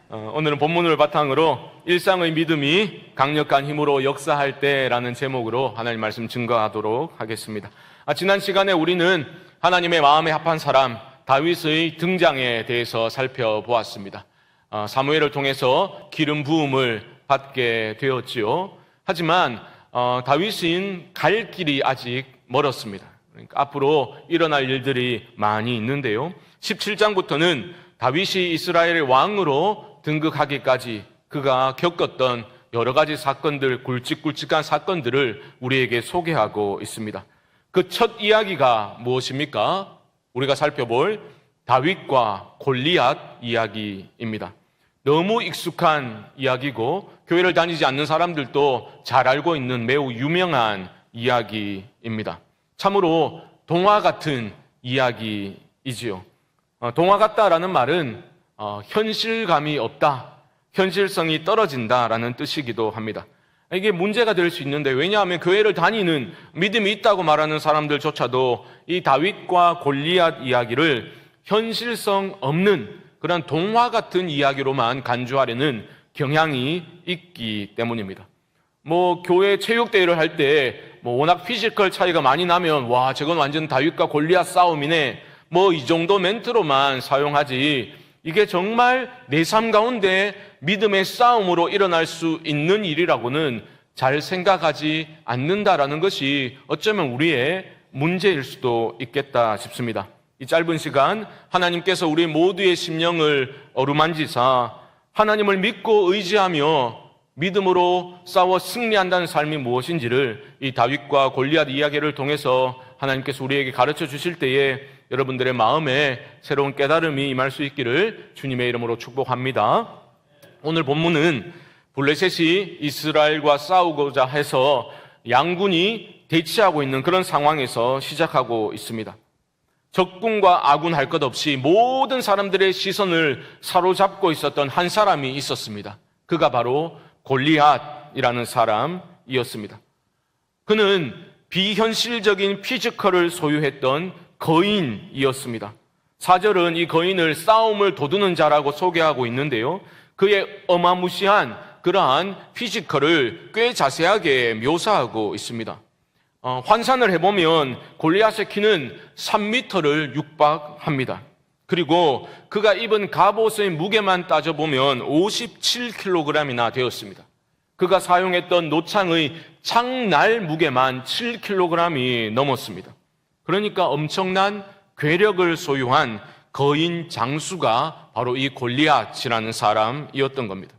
오늘은 본문을 바탕으로 일상의 믿음이 강력한 힘으로 역사할 때라는 제목으로 하나님 말씀 증거하도록 하겠습니다. 지난 시간에 우리는 하나님의 마음에 합한 사람 다윗의 등장에 대해서 살펴보았습니다. 사무엘을 통해서 기름 부음을 받게 되었지요. 하지만 다윗은 갈 길이 아직 멀었습니다. 그러니까 앞으로 일어날 일들이 많이 있는데요. 17장부터는 다윗이 이스라엘의 왕으로 등극하기까지 그가 겪었던 여러 가지 사건들, 굵직굵직한 사건들을 우리에게 소개하고 있습니다. 그 첫 이야기가 무엇입니까? 우리가 살펴볼 다윗과 골리앗 이야기입니다. 너무 익숙한 이야기고 교회를 다니지 않는 사람들도 잘 알고 있는 매우 유명한 이야기입니다. 참으로 동화 같은 이야기이지요. 동화 같다라는 말은 현실감이 없다, 현실성이 떨어진다라는 뜻이기도 합니다. 이게 문제가 될 수 있는데, 왜냐하면 교회를 다니는 믿음이 있다고 말하는 사람들조차도 이 다윗과 골리앗 이야기를 현실성 없는 그런 동화 같은 이야기로만 간주하려는 경향이 있기 때문입니다. 교회 체육대회를 할 때 워낙 피지컬 차이가 많이 나면 와, 저건 완전 다윗과 골리앗 싸움이네, 이 정도 멘트로만 사용하지, 이게 정말 내 삶 가운데 믿음의 싸움으로 일어날 수 있는 일이라고는 잘 생각하지 않는다라는 것이 어쩌면 우리의 문제일 수도 있겠다 싶습니다. 이 짧은 시간 하나님께서 우리 모두의 심령을 어루만지사 하나님을 믿고 의지하며 믿음으로 싸워 승리한다는 삶이 무엇인지를 이 다윗과 골리앗 이야기를 통해서 하나님께서 우리에게 가르쳐 주실 때에 여러분들의 마음에 새로운 깨달음이 임할 수 있기를 주님의 이름으로 축복합니다. 오늘 본문은 블레셋이 이스라엘과 싸우고자 해서 양군이 대치하고 있는 그런 상황에서 시작하고 있습니다. 적군과 아군 할 것 없이 모든 사람들의 시선을 사로잡고 있었던 한 사람이 있었습니다. 그가 바로 골리앗이라는 사람이었습니다. 그는 비현실적인 피지컬을 소유했던 거인이었습니다. 4절은 이 거인을 싸움을 도두는 자라고 소개하고 있는데요. 그의 어마무시한 그러한 피지컬을 꽤 자세하게 묘사하고 있습니다. 환산을 해보면 골리앗의 키는 3m를 육박합니다. 그리고 그가 입은 갑옷의 무게만 따져보면 57kg이나 되었습니다. 그가 사용했던 노창의 창날 무게만 7kg이 넘었습니다. 그러니까 엄청난 괴력을 소유한 거인 장수가 바로 이 골리앗이라는 사람이었던 겁니다.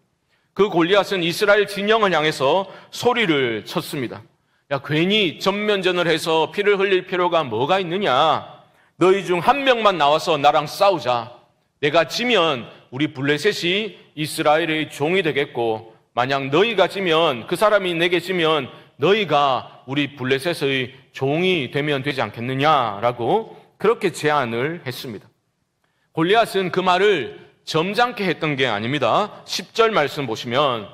그 골리앗은 이스라엘 진영을 향해서 소리를 쳤습니다. 야, 괜히 전면전을 해서 피를 흘릴 필요가 뭐가 있느냐? 너희 중 한 명만 나와서 나랑 싸우자. 내가 지면 우리 블레셋이 이스라엘의 종이 되겠고, 만약 너희가 지면, 그 사람이 내게 지면 너희가 우리 블레셋의 종이 되면 되지 않겠느냐라고 그렇게 제안을 했습니다. 골리앗은 그 말을 점잖게 했던 게 아닙니다. 10절 말씀 보시면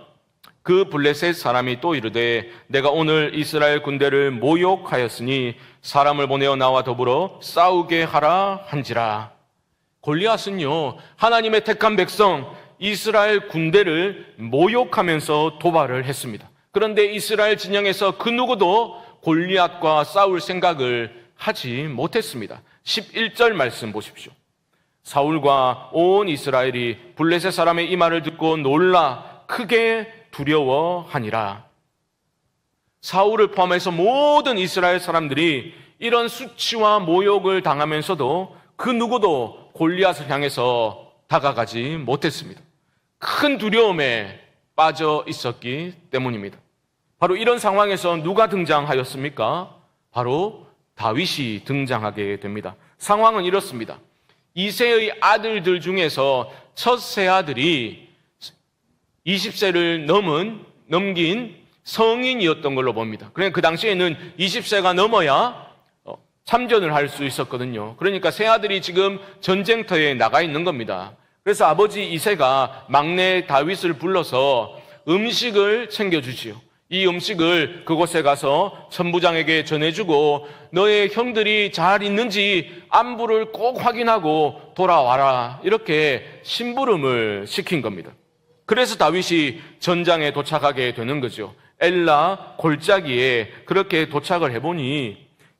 그 블레셋 사람이 또 이르되 내가 오늘 이스라엘 군대를 모욕하였으니 사람을 보내어 나와 더불어 싸우게 하라 한지라. 골리앗은요, 하나님의 택한 백성 이스라엘 군대를 모욕하면서 도발을 했습니다. 그런데 이스라엘 진영에서 그 누구도 골리앗과 싸울 생각을 하지 못했습니다. 11절 말씀 보십시오. 사울과 온 이스라엘이 블레셋 사람의 이 말을 듣고 놀라 크게 두려워하니라. 사울을 포함해서 모든 이스라엘 사람들이 이런 수치와 모욕을 당하면서도 그 누구도 골리앗을 향해서 다가가지 못했습니다. 큰 두려움에 빠져 있었기 때문입니다. 바로 이런 상황에서 누가 등장하였습니까? 바로 다윗이 등장하게 됩니다. 상황은 이렇습니다. 이새의 아들들 중에서 첫 세 아들이 20세를 넘긴 성인이었던 걸로 봅니다. 그러니까 그 당시에는 20세가 넘어야 참전을 할 수 있었거든요. 그러니까 세 아들이 지금 전쟁터에 나가 있는 겁니다. 그래서 아버지 이새가 막내 다윗을 불러서 음식을 챙겨주지요. 이 음식을 그곳에 가서 천부장에게 전해주고 너의 형들이 잘 있는지 안부를 꼭 확인하고 돌아와라. 이렇게 심부름을 시킨 겁니다. 그래서 다윗이 전장에 도착하게 되는 거죠. 엘라 골짜기에 그렇게 도착을 해보니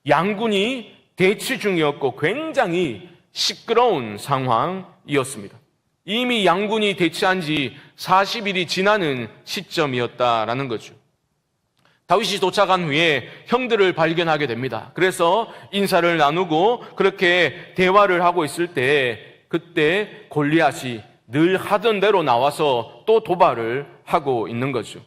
양군이 대치 중이었고 굉장히 시끄러운 상황이었습니다. 이미 양군이 대치한 지 40일이 지나는 시점이었다라는 거죠. 다윗이 도착한 후에 형들을 발견하게 됩니다. 그래서 인사를 나누고 그렇게 대화를 하고 있을 때 그때 골리앗이 늘 하던 대로 나와서 또 도발을 하고 있는 거죠.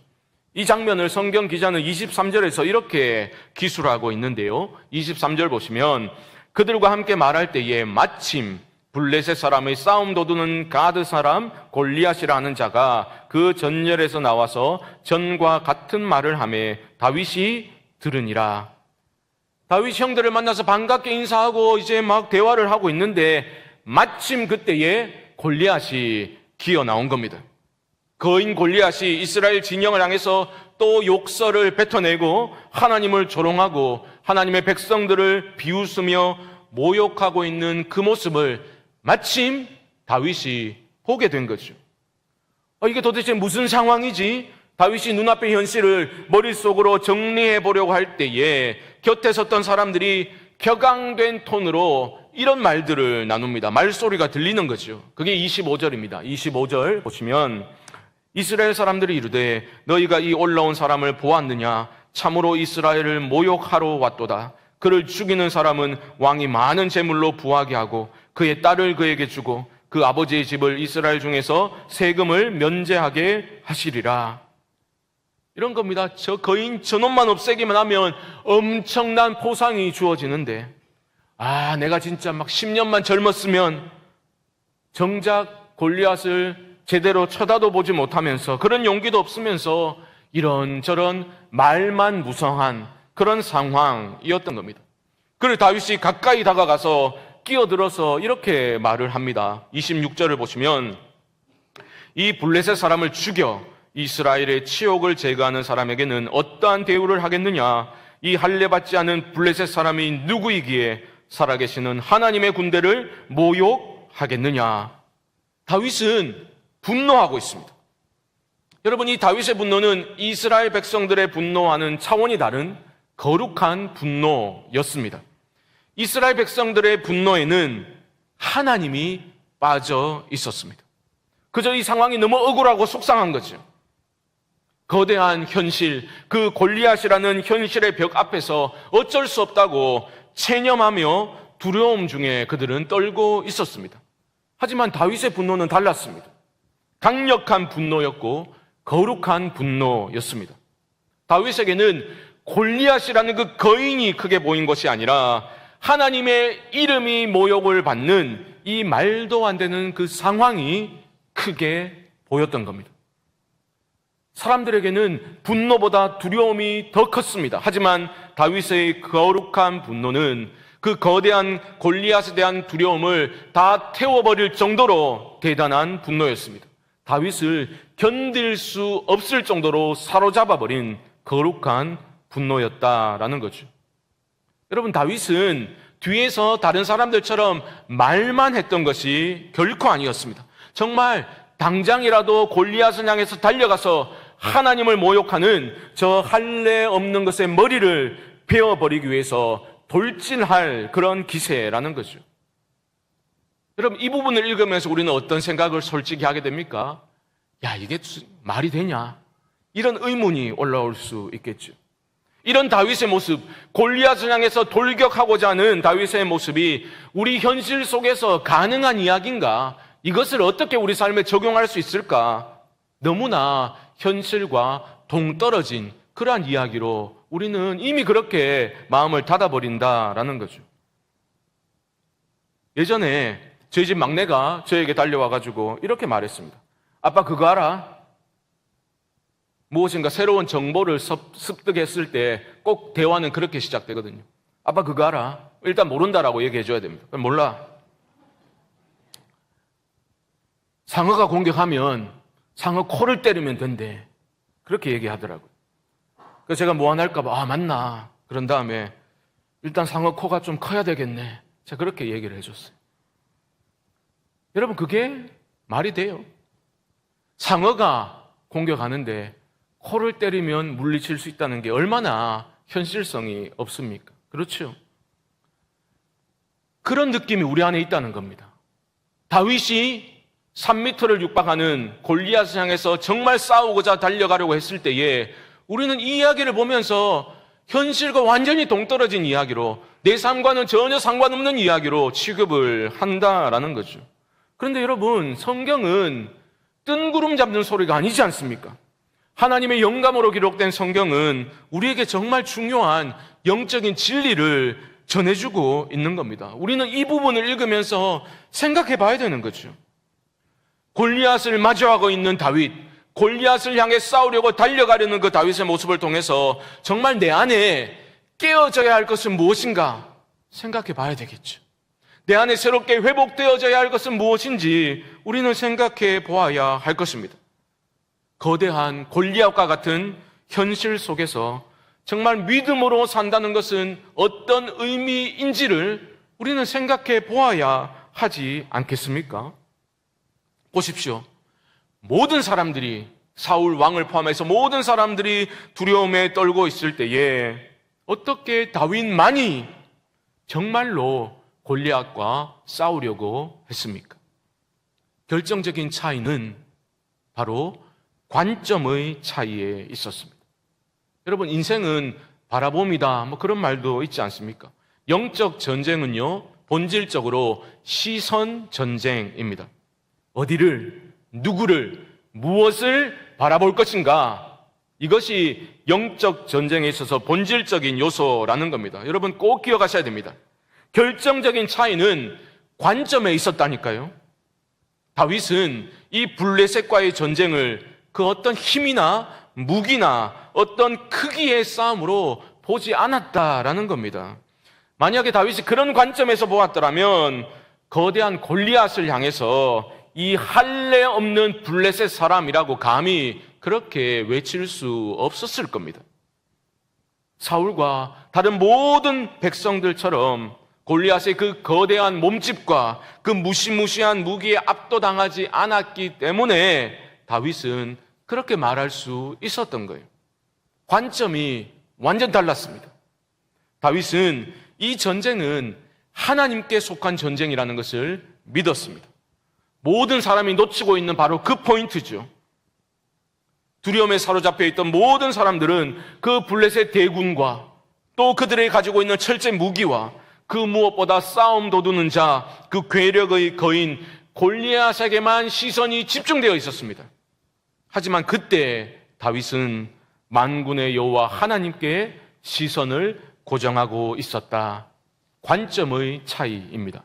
이 장면을 성경 기자는 23절에서 이렇게 기술하고 있는데요. 23절 보시면 그들과 함께 말할 때에 마침 블레셋 사람의 싸움 도두는 가드 사람 골리앗이라는 자가 그 전열에서 나와서 전과 같은 말을 하매 다윗이 들으니라. 다윗 형들을 만나서 반갑게 인사하고 이제 막 대화를 하고 있는데 마침 그때에 골리앗이 기어 나온 겁니다. 거인 골리앗이 이스라엘 진영을 향해서 또 욕설을 뱉어내고 하나님을 조롱하고 하나님의 백성들을 비웃으며 모욕하고 있는 그 모습을 마침 다윗이 보게 된 거죠. 이게 도대체 무슨 상황이지? 다윗이 눈앞의 현실을 머릿속으로 정리해 보려고 할 때에 곁에 섰던 사람들이 격앙된 톤으로 이런 말들을 나눕니다. 말소리가 들리는 거죠. 그게 25절입니다. 25절 보시면 이스라엘 사람들이 이르되 너희가 이 올라온 사람을 보았느냐? 참으로 이스라엘을 모욕하러 왔도다. 그를 죽이는 사람은 왕이 많은 재물로 부하게 하고 그의 딸을 그에게 주고 그 아버지의 집을 이스라엘 중에서 세금을 면제하게 하시리라. 이런 겁니다. 저 거인 저놈만 없애기만 하면 엄청난 포상이 주어지는데 내가 진짜 막 10년만 젊었으면 정작 골리앗을 제대로 쳐다도 보지 못하면서 그런 용기도 없으면서 이런저런 말만 무성한 그런 상황이었던 겁니다. 그리고 다윗이 가까이 다가가서 끼어들어서 이렇게 말을 합니다. 26절을 보시면 이 블레셋 사람을 죽여 이스라엘의 치욕을 제거하는 사람에게는 어떠한 대우를 하겠느냐? 이 할례받지 않은 블레셋 사람이 누구이기에 살아계시는 하나님의 군대를 모욕하겠느냐? 다윗은 분노하고 있습니다. 여러분, 이 다윗의 분노는 이스라엘 백성들의 분노와는 차원이 다른 거룩한 분노였습니다. 이스라엘 백성들의 분노에는 하나님이 빠져 있었습니다. 그저 이 상황이 너무 억울하고 속상한 거죠. 거대한 현실, 그 골리앗이라는 현실의 벽 앞에서 어쩔 수 없다고 체념하며 두려움 중에 그들은 떨고 있었습니다. 하지만 다윗의 분노는 달랐습니다. 강력한 분노였고 거룩한 분노였습니다. 다윗에게는 골리앗이라는 그 거인이 크게 보인 것이 아니라 하나님의 이름이 모욕을 받는 이 말도 안 되는 그 상황이 크게 보였던 겁니다. 사람들에게는 분노보다 두려움이 더 컸습니다. 하지만 다윗의 거룩한 분노는 그 거대한 골리앗에 대한 두려움을 다 태워버릴 정도로 대단한 분노였습니다. 다윗을 견딜 수 없을 정도로 사로잡아버린 거룩한 분노였다라는 거죠. 여러분, 다윗은 뒤에서 다른 사람들처럼 말만 했던 것이 결코 아니었습니다. 정말 당장이라도 골리앗을 향해서 달려가서 하나님을 모욕하는 저 할례 없는 것의 머리를 베어버리기 위해서 돌진할 그런 기세라는 거죠. 여러분, 이 부분을 읽으면서 우리는 어떤 생각을 솔직히 하게 됩니까? 이게 말이 되냐? 이런 의문이 올라올 수 있겠죠. 이런 다윗의 모습, 골리앗을 향해서 돌격하고자 하는 다윗의 모습이 우리 현실 속에서 가능한 이야기인가? 이것을 어떻게 우리 삶에 적용할 수 있을까? 너무나 현실과 동떨어진 그러한 이야기로 우리는 이미 그렇게 마음을 닫아버린다라는 거죠. 예전에 저희 집 막내가 저에게 달려와가지고 이렇게 말했습니다. 아빠, 그거 알아? 무엇인가 새로운 정보를 습득했을 때 꼭 대화는 그렇게 시작되거든요. 아빠, 그거 알아? 일단 모른다라고 얘기해줘야 됩니다. 몰라. 상어가 공격하면 상어 코를 때리면 된대. 그렇게 얘기하더라고요. 그래서 제가 뭐 하나 할까 봐, 맞나. 그런 다음에 일단 상어 코가 좀 커야 되겠네. 제가 그렇게 얘기를 해줬어요. 여러분, 그게 말이 돼요? 상어가 공격하는데 코를 때리면 물리칠 수 있다는 게 얼마나 현실성이 없습니까? 그렇죠? 그런 느낌이 우리 안에 있다는 겁니다. 다윗이 3m를 육박하는 골리앗을 향해서 정말 싸우고자 달려가려고 했을 때에 우리는 이 이야기를 보면서 현실과 완전히 동떨어진 이야기로, 내 삶과는 전혀 상관없는 이야기로 취급을 한다라는 거죠. 그런데 여러분, 성경은 뜬구름 잡는 소리가 아니지 않습니까? 하나님의 영감으로 기록된 성경은 우리에게 정말 중요한 영적인 진리를 전해주고 있는 겁니다. 우리는 이 부분을 읽으면서 생각해 봐야 되는 거죠. 골리앗을 마주하고 있는 다윗, 골리앗을 향해 싸우려고 달려가려는 그 다윗의 모습을 통해서 정말 내 안에 깨어져야 할 것은 무엇인가 생각해 봐야 되겠죠. 내 안에 새롭게 회복되어져야 할 것은 무엇인지 우리는 생각해 보아야 할 것입니다. 거대한 골리앗과 같은 현실 속에서 정말 믿음으로 산다는 것은 어떤 의미인지를 우리는 생각해 보아야 하지 않겠습니까? 보십시오. 모든 사람들이, 사울 왕을 포함해서 모든 사람들이 두려움에 떨고 있을 때에 어떻게 다윗만이 정말로 골리앗과 싸우려고 했습니까? 결정적인 차이는 바로 관점의 차이에 있었습니다. 여러분, 인생은 바라봄이다, 뭐 그런 말도 있지 않습니까? 영적 전쟁은요, 본질적으로 시선 전쟁입니다. 어디를, 누구를, 무엇을 바라볼 것인가, 이것이 영적 전쟁에 있어서 본질적인 요소라는 겁니다. 여러분, 꼭 기억하셔야 됩니다. 결정적인 차이는 관점에 있었다니까요. 다윗은 이 블레셋과의 전쟁을 그 어떤 힘이나 무기나 어떤 크기의 싸움으로 보지 않았다라는 겁니다. 만약에 다윗이 그런 관점에서 보았더라면 거대한 골리앗을 향해서 이 할례 없는 블레셋 사람이라고 감히 그렇게 외칠 수 없었을 겁니다. 사울과 다른 모든 백성들처럼 골리앗의 그 거대한 몸집과 그 무시무시한 무기에 압도당하지 않았기 때문에 다윗은 그렇게 말할 수 있었던 거예요. 관점이 완전 달랐습니다. 다윗은 이 전쟁은 하나님께 속한 전쟁이라는 것을 믿었습니다. 모든 사람이 놓치고 있는 바로 그 포인트죠. 두려움에 사로잡혀 있던 모든 사람들은 그 블레셋 대군과 또 그들이 가지고 있는 철제 무기와 그 무엇보다 싸움 도두는 자, 그 괴력의 거인 골리앗에게만 시선이 집중되어 있었습니다. 하지만 그때 다윗은 만군의 여호와 하나님께 시선을 고정하고 있었다. 관점의 차이입니다.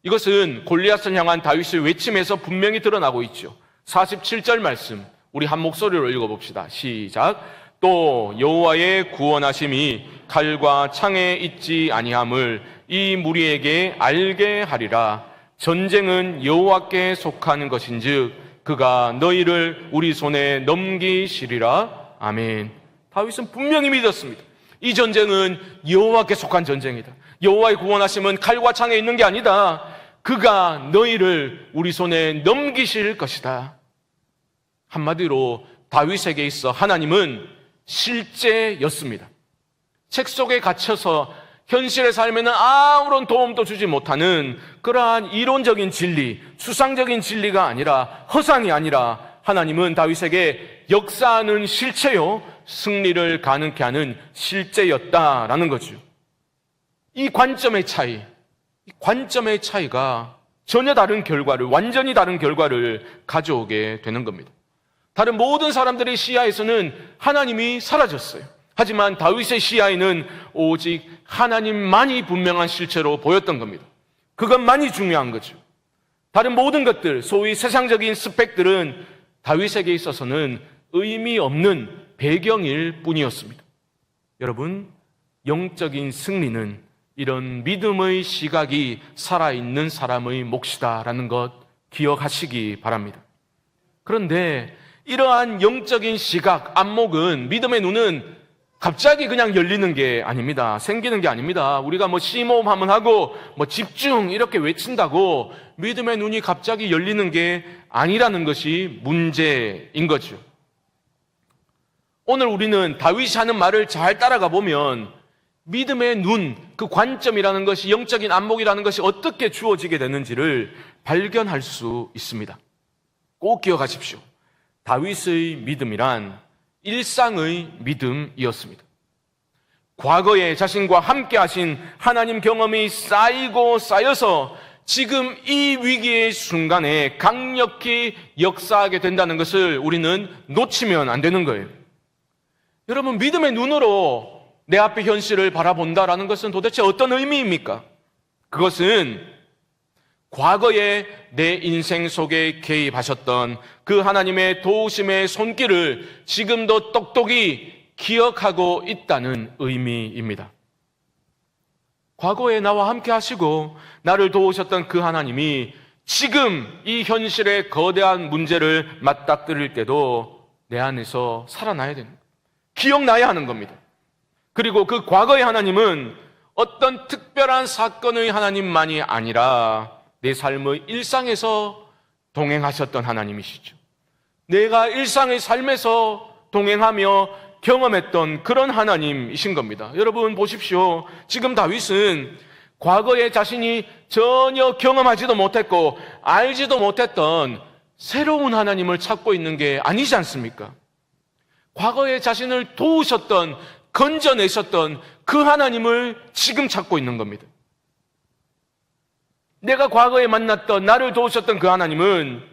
이것은 골리앗을 향한 다윗의 외침에서 분명히 드러나고 있죠. 47절 말씀, 우리 한 목소리로 읽어봅시다. 시작. 또 여호와의 구원하심이 칼과 창에 있지 아니함을 이 무리에게 알게 하리라. 전쟁은 여호와께 속하는 것인즉 그가 너희를 우리 손에 넘기시리라. 아멘. 다윗은 분명히 믿었습니다. 이 전쟁은 여호와께 속한 전쟁이다. 여호와의 구원하심은 칼과 창에 있는 게 아니다. 그가 너희를 우리 손에 넘기실 것이다. 한마디로 다윗에게 있어 하나님은 실제였습니다. 책 속에 갇혀서 현실의 삶에는 아무런 도움도 주지 못하는 그러한 이론적인 진리, 추상적인 진리가 아니라, 허상이 아니라 하나님은 다윗에게 역사하는 실체요, 승리를 가능케 하는 실제였다라는 거죠. 이 관점의 차이, 이 관점의 차이가 전혀 다른 결과를, 완전히 다른 결과를 가져오게 되는 겁니다. 다른 모든 사람들의 시야에서는 하나님이 사라졌어요. 하지만 다윗의 시야에는 오직 하나님만이 분명한 실체로 보였던 겁니다. 그것만이 중요한 거죠. 다른 모든 것들, 소위 세상적인 스펙들은 다윗에게 있어서는 의미 없는 배경일 뿐이었습니다. 여러분, 영적인 승리는 이런 믿음의 시각이 살아있는 사람의 몫이다라는 것 기억하시기 바랍니다. 그런데 이러한 영적인 시각, 안목은, 믿음의 눈은 갑자기 그냥 열리는 게 아닙니다. 생기는 게 아닙니다. 우리가 심호흡 한번 하고 집중 이렇게 외친다고 믿음의 눈이 갑자기 열리는 게 아니라는 것이 문제인 거죠. 오늘 우리는 다윗이 하는 말을 잘 따라가 보면 믿음의 눈, 그 관점이라는 것이, 영적인 안목이라는 것이 어떻게 주어지게 되는지를 발견할 수 있습니다. 꼭 기억하십시오. 다윗의 믿음이란 일상의 믿음이었습니다. 과거에 자신과 함께 하신 하나님 경험이 쌓이고 쌓여서 지금 이 위기의 순간에 강력히 역사하게 된다는 것을 우리는 놓치면 안 되는 거예요. 여러분, 믿음의 눈으로 내 앞의 현실을 바라본다라는 것은 도대체 어떤 의미입니까? 그것은 과거에 내 인생 속에 개입하셨던 그 하나님의 도우심의 손길을 지금도 똑똑히 기억하고 있다는 의미입니다. 과거에 나와 함께 하시고 나를 도우셨던 그 하나님이 지금 이 현실의 거대한 문제를 맞닥뜨릴 때도 내 안에서 살아나야 되는 거예요. 기억나야 하는 겁니다. 그리고 그 과거의 하나님은 어떤 특별한 사건의 하나님만이 아니라 내 삶의 일상에서 동행하셨던 하나님이시죠. 내가 일상의 삶에서 동행하며 경험했던 그런 하나님이신 겁니다. 여러분 보십시오. 지금 다윗은 과거에 자신이 전혀 경험하지도 못했고 알지도 못했던 새로운 하나님을 찾고 있는 게 아니지 않습니까? 과거에 자신을 도우셨던, 건져내셨던 그 하나님을 지금 찾고 있는 겁니다. 내가 과거에 만났던, 나를 도우셨던 그 하나님은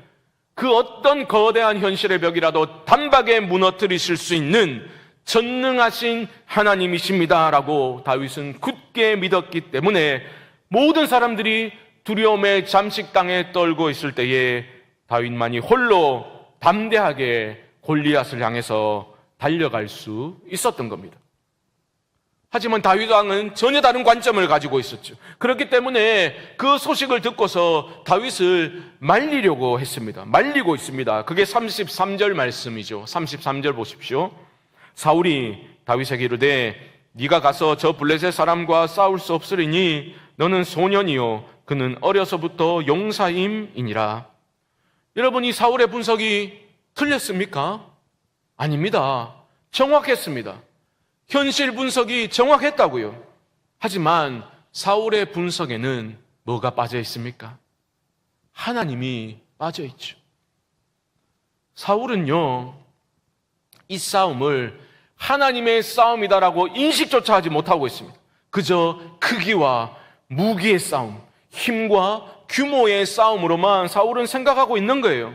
그 어떤 거대한 현실의 벽이라도 단박에 무너뜨리실 수 있는 전능하신 하나님이십니다라고 다윗은 굳게 믿었기 때문에 모든 사람들이 두려움에 잠식당에 떨고 있을 때에 다윗만이 홀로 담대하게 골리앗을 향해서 달려갈 수 있었던 겁니다. 하지만 다윗 왕은 전혀 다른 관점을 가지고 있었죠. 그렇기 때문에 그 소식을 듣고서 다윗을 말리려고 했습니다. 말리고 있습니다. 그게 33절 말씀이죠. 33절 보십시오. 사울이 다윗에게 이르되 네가 가서 저 블레셋 사람과 싸울 수 없으리니 너는 소년이요 그는 어려서부터 용사임이니라. 여러분, 이 사울의 분석이 틀렸습니까? 아닙니다. 정확했습니다. 현실 분석이 정확했다고요. 하지만 사울의 분석에는 뭐가 빠져 있습니까? 하나님이 빠져 있죠. 사울은요, 이 싸움을 하나님의 싸움이다라고 인식조차 하지 못하고 있습니다. 그저 크기와 무기의 싸움, 힘과 규모의 싸움으로만 사울은 생각하고 있는 거예요.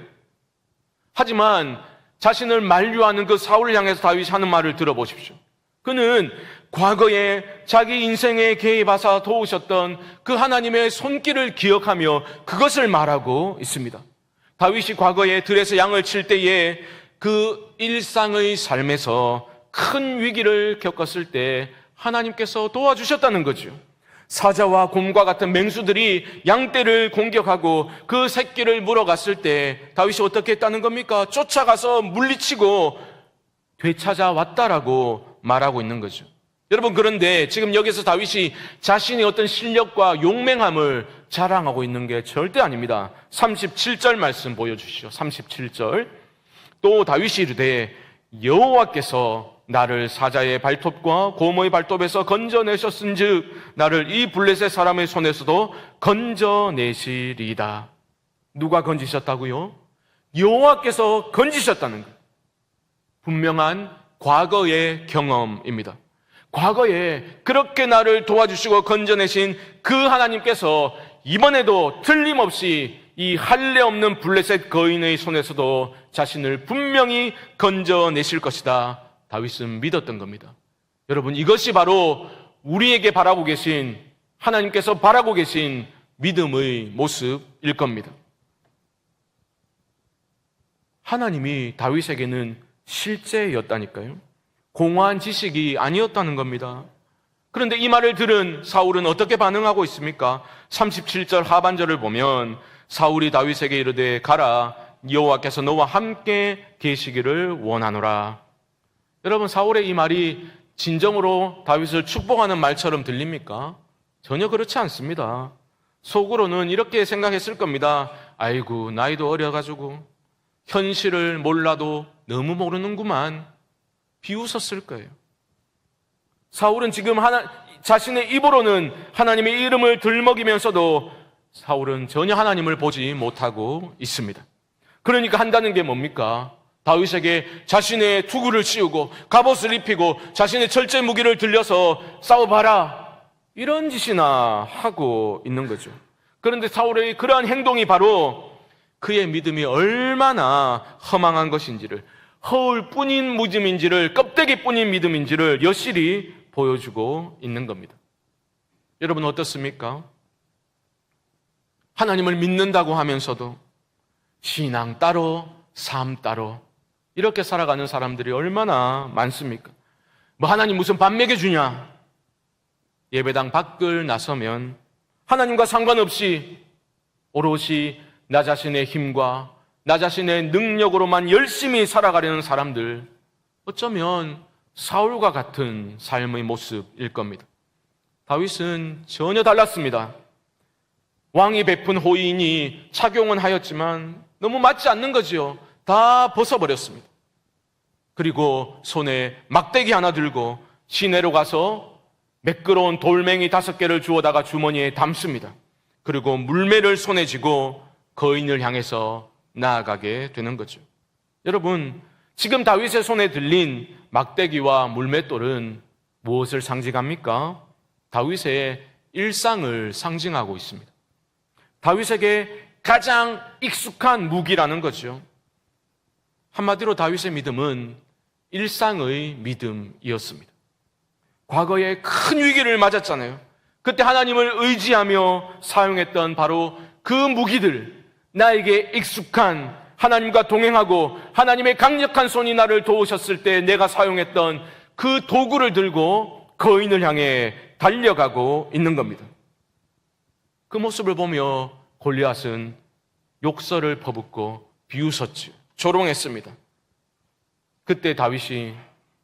하지만 자신을 만류하는 그 사울을 향해서 다윗이 하는 말을 들어보십시오. 그는 과거에 자기 인생에 개입하사 도우셨던 그 하나님의 손길을 기억하며 그것을 말하고 있습니다. 다윗이 과거에 들에서 양을 칠 때에 그 일상의 삶에서 큰 위기를 겪었을 때 하나님께서 도와주셨다는 거죠. 사자와 곰과 같은 맹수들이 양떼를 공격하고 그 새끼를 물어갔을 때 다윗이 어떻게 했다는 겁니까? 쫓아가서 물리치고 되찾아왔다라고 말하고 있는 거죠. 여러분, 그런데 지금 여기서 다윗이 자신의 어떤 실력과 용맹함을 자랑하고 있는 게 절대 아닙니다. 37절 말씀 보여주시죠. 37절. 또 다윗이 이르되 여호와께서 나를 사자의 발톱과 곰의 발톱에서 건져내셨은즉 나를 이 블레셋 사람의 손에서도 건져내시리이다. 누가 건지셨다고요? 여호와께서 건지셨다는 거예요. 분명한 과거의 경험입니다. 과거에 그렇게 나를 도와주시고 건져내신 그 하나님께서 이번에도 틀림없이 이 할례 없는 블레셋 거인의 손에서도 자신을 분명히 건져내실 것이다. 다윗은 믿었던 겁니다. 여러분, 이것이 바로 우리에게 바라고 계신, 하나님께서 바라고 계신 믿음의 모습일 겁니다. 하나님이 다윗에게는 실제였다니까요. 공허한 지식이 아니었다는 겁니다. 그런데 이 말을 들은 사울은 어떻게 반응하고 있습니까? 37절 하반절을 보면 사울이 다윗에게 이르되 가라, 여호와께서 너와 함께 계시기를 원하노라. 여러분, 사울의 이 말이 진정으로 다윗을 축복하는 말처럼 들립니까? 전혀 그렇지 않습니다. 속으로는 이렇게 생각했을 겁니다. 아이고, 나이도 어려가지고 현실을 몰라도 너무 모르는구만. 비웃었을 거예요. 사울은 지금 자신의 입으로는 하나님의 이름을 들먹이면서도 사울은 전혀 하나님을 보지 못하고 있습니다. 그러니까 한다는 게 뭡니까? 다윗에게 자신의 투구를 씌우고 갑옷을 입히고 자신의 철제 무기를 들려서 싸워봐라, 이런 짓이나 하고 있는 거죠. 그런데 사울의 그러한 행동이 바로 그의 믿음이 얼마나 허망한 것인지를, 허울뿐인 믿음인지를, 껍데기뿐인 믿음인지를 여실히 보여주고 있는 겁니다. 여러분 어떻습니까? 하나님을 믿는다고 하면서도 신앙 따로 삶 따로 이렇게 살아가는 사람들이 얼마나 많습니까? 뭐 하나님 무슨 밥 먹여주냐? 예배당 밖을 나서면 하나님과 상관없이 오롯이 나 자신의 힘과 나 자신의 능력으로만 열심히 살아가려는 사람들, 어쩌면 사울과 같은 삶의 모습일 겁니다. 다윗은 전혀 달랐습니다. 왕이 베푼 호의인이 착용은 하였지만 너무 맞지 않는 거지요. 다 벗어버렸습니다. 그리고 손에 막대기 하나 들고 시내로 가서 매끄러운 돌멩이 5개를 주워다가 주머니에 담습니다. 그리고 물매를 손에 쥐고 거인을 향해서 나아가게 되는 거죠. 여러분, 지금 다윗의 손에 들린 막대기와 물맷돌은 무엇을 상징합니까? 다윗의 일상을 상징하고 있습니다. 다윗에게 가장 익숙한 무기라는 거죠. 한마디로 다윗의 믿음은 일상의 믿음이었습니다. 과거에 큰 위기를 맞았잖아요. 그때 하나님을 의지하며 사용했던 바로 그 무기들, 나에게 익숙한, 하나님과 동행하고 하나님의 강력한 손이 나를 도우셨을 때 내가 사용했던 그 도구를 들고 거인을 향해 달려가고 있는 겁니다. 그 모습을 보며 골리앗은 욕설을 퍼붓고 비웃었죠. 조롱했습니다. 그때 다윗이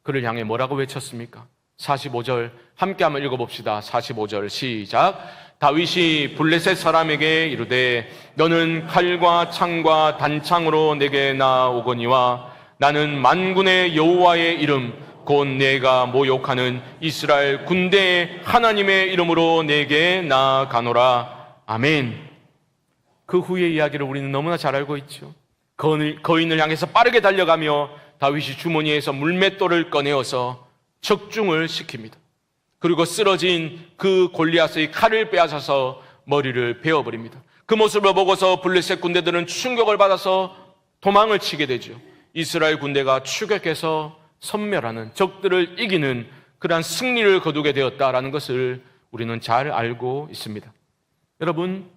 그를 향해 뭐라고 외쳤습니까? 45절 함께 한번 읽어봅시다. 45절 시작. 다윗이 블레셋 사람에게 이르되 너는 칼과 창과 단창으로 내게 나오거니와 나는 만군의 여호와의 이름 곧 내가 모욕하는 이스라엘 군대의 하나님의 이름으로 내게 나아가노라. 아멘. 그 후의 이야기를 우리는 너무나 잘 알고 있죠. 거인을 향해서 빠르게 달려가며 다윗이 주머니에서 물맷돌을 꺼내어서 적중을 시킵니다. 그리고 쓰러진 그 골리앗의 칼을 빼앗아서 머리를 베어버립니다. 그 모습을 보고서 블레셋 군대들은 충격을 받아서 도망을 치게 되죠. 이스라엘 군대가 추격해서 섬멸하는, 적들을 이기는 그러한 승리를 거두게 되었다라는 것을 우리는 잘 알고 있습니다. 여러분,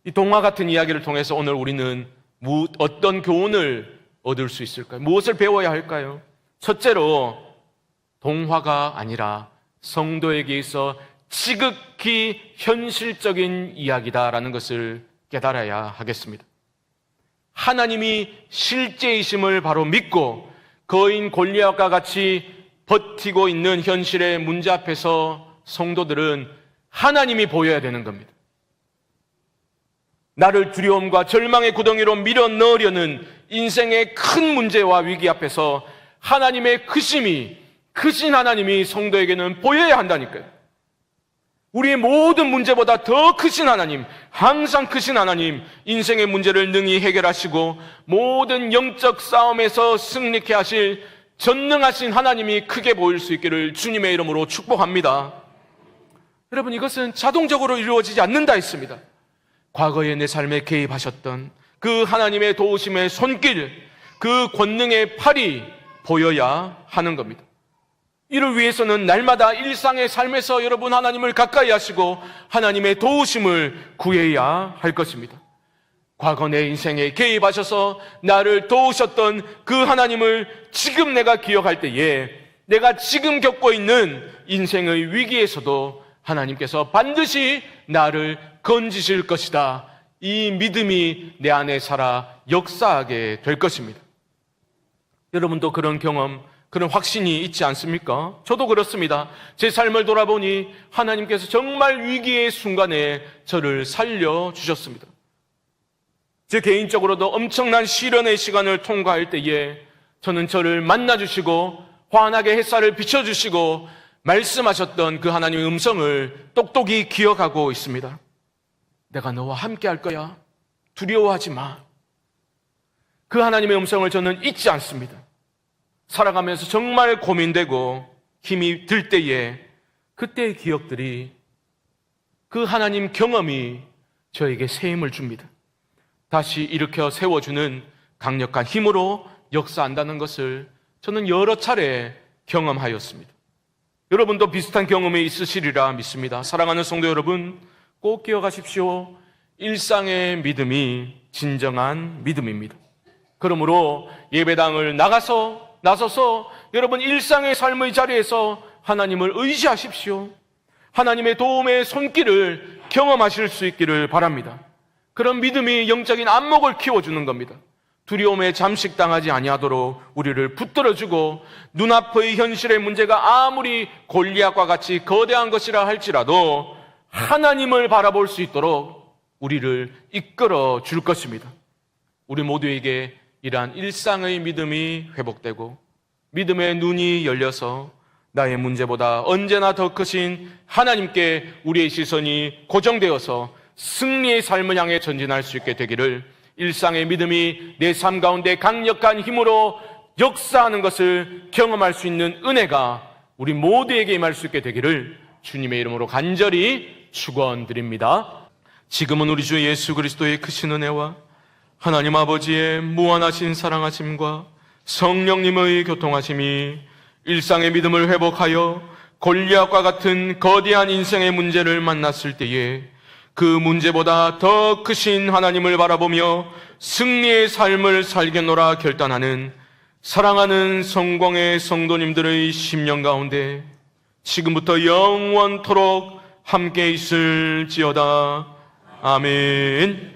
이 동화 같은 이야기를 통해서 오늘 우리는 어떤 교훈을 얻을 수 있을까요? 무엇을 배워야 할까요? 첫째로, 동화가 아니라 성도에게 있어 지극히 현실적인 이야기다라는 것을 깨달아야 하겠습니다. 하나님이 실제이심을 바로 믿고 거인 골리앗과 같이 버티고 있는 현실의 문제 앞에서 성도들은 하나님이 보여야 되는 겁니다. 나를 두려움과 절망의 구덩이로 밀어 넣으려는 인생의 큰 문제와 위기 앞에서 하나님의 크신 하나님이 성도에게는 보여야 한다니까요. 우리의 모든 문제보다 더 크신 하나님, 항상 크신 하나님, 인생의 문제를 능히 해결하시고 모든 영적 싸움에서 승리케 하실 전능하신 하나님이 크게 보일 수 있기를 주님의 이름으로 축복합니다. 여러분, 이것은 자동적으로 이루어지지 않는다 했습니다. 과거에 내 삶에 개입하셨던 그 하나님의 도우심의 손길, 그 권능의 팔이 보여야 하는 겁니다. 이를 위해서는 날마다 일상의 삶에서 여러분 하나님을 가까이 하시고 하나님의 도우심을 구해야 할 것입니다. 과거 내 인생에 개입하셔서 나를 도우셨던 그 하나님을 지금 내가 기억할 때에 내가 지금 겪고 있는 인생의 위기에서도 하나님께서 반드시 나를 건지실 것이다. 이 믿음이 내 안에 살아 역사하게 될 것입니다. 여러분도 그런 경험, 그런 확신이 있지 않습니까? 저도 그렇습니다. 제 삶을 돌아보니 하나님께서 정말 위기의 순간에 저를 살려주셨습니다. 제 개인적으로도 엄청난 시련의 시간을 통과할 때에 저는 저를 만나주시고 환하게 햇살을 비춰주시고 말씀하셨던 그 하나님의 음성을 똑똑히 기억하고 있습니다. 내가 너와 함께 할 거야. 두려워하지 마. 그 하나님의 음성을 저는 잊지 않습니다. 살아가면서 정말 고민되고 힘이 들 때에 그때의 기억들이, 그 하나님 경험이 저에게 새 힘을 줍니다. 다시 일으켜 세워주는 강력한 힘으로 역사한다는 것을 저는 여러 차례 경험하였습니다. 여러분도 비슷한 경험이 있으시리라 믿습니다. 사랑하는 성도 여러분, 꼭 기억하십시오. 일상의 믿음이 진정한 믿음입니다. 그러므로 예배당을 나서서 여러분 일상의 삶의 자리에서 하나님을 의지하십시오. 하나님의 도움의 손길을 경험하실 수 있기를 바랍니다. 그런 믿음이 영적인 안목을 키워주는 겁니다. 두려움에 잠식당하지 아니하도록 우리를 붙들어주고 눈앞의 현실의 문제가 아무리 골리앗과 같이 거대한 것이라 할지라도 하나님을 바라볼 수 있도록 우리를 이끌어 줄 것입니다. 우리 모두에게 이러한 일상의 믿음이 회복되고 믿음의 눈이 열려서 나의 문제보다 언제나 더 크신 하나님께 우리의 시선이 고정되어서 승리의 삶을 향해 전진할 수 있게 되기를, 일상의 믿음이 내 삶 가운데 강력한 힘으로 역사하는 것을 경험할 수 있는 은혜가 우리 모두에게 임할 수 있게 되기를 주님의 이름으로 간절히 축원드립니다. 지금은 우리 주 예수 그리스도의 크신 은혜와 하나님 아버지의 무한하신 사랑하심과 성령님의 교통하심이 일상의 믿음을 회복하여 골리앗과 같은 거대한 인생의 문제를 만났을 때에 그 문제보다 더 크신 하나님을 바라보며 승리의 삶을 살겠노라 결단하는 사랑하는 성광의 성도님들의 심령 가운데 지금부터 영원토록 함께 있을지어다. 아멘.